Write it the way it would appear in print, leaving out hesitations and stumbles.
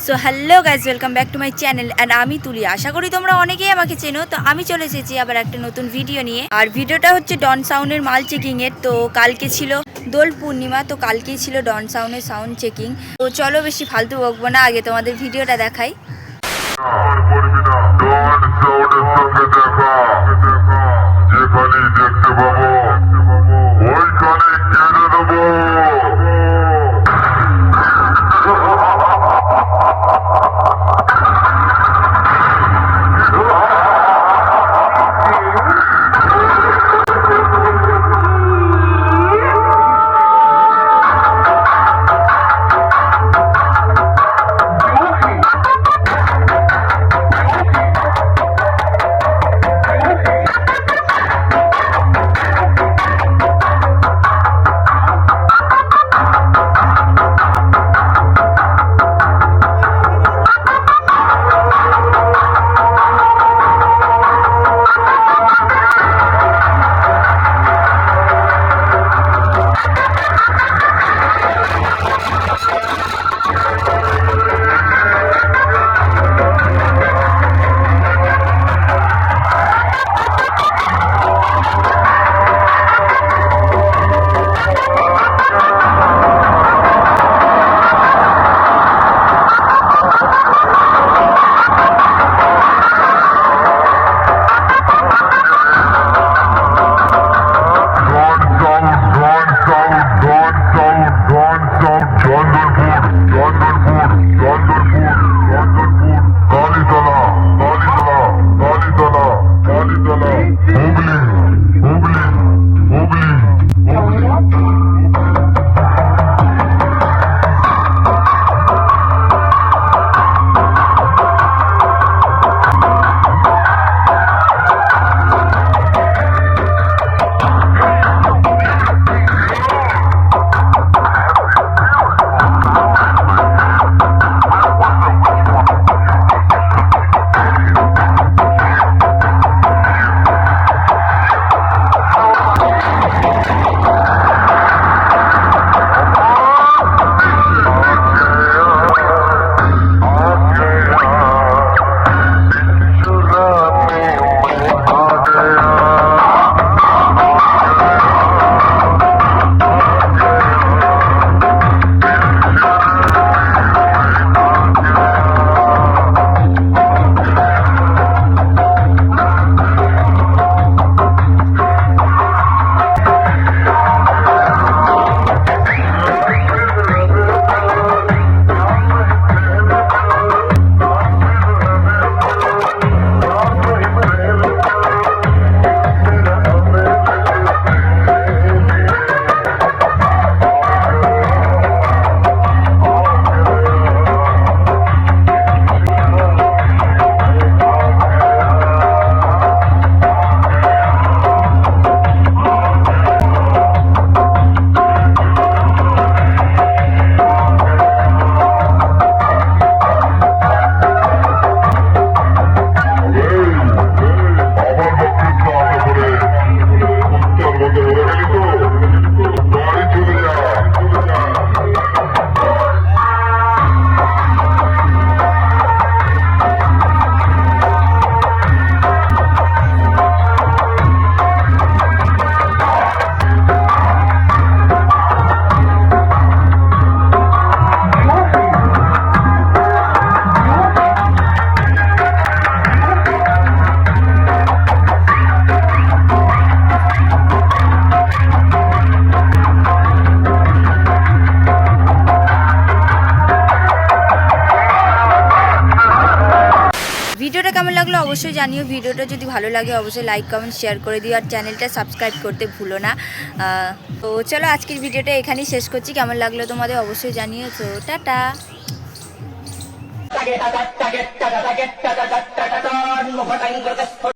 So hello guys, welcome back to my channel and আমি তুলি। আশা করি তোমরা অনেকেই আমাকে চেনো। তো আমি চলে এসেছি আবার একটা নতুন ভিডিও নিয়ে। আর ভিডিওটা হচ্ছে ডন সাউন্ডের মাল চেকিংয়ের। তো কালকে ছিল দোল পূর্ণিমা, তো কালকেই ছিল ডন সাউন্ডের সাউন্ড চেকিং। তো চলো বেশি ফালতু বকবো না, আগে তোমাদের ভিডিওটা দেখাই। ভিডিওটা কেমন লাগলো অবশ্যই জানিও। ভিডিওটা যদি ভালো লাগে অবশ্যই লাইক কমেন্ট শেয়ার করে দিও, আর চ্যানেলটা সাবস্ক্রাইব করতে ভুলো না। তো চলো আজকের ভিডিওটা এখানেই শেষ করছি। কেমন লাগলো তোমাদের অবশ্যই জানিও। তো টাটা।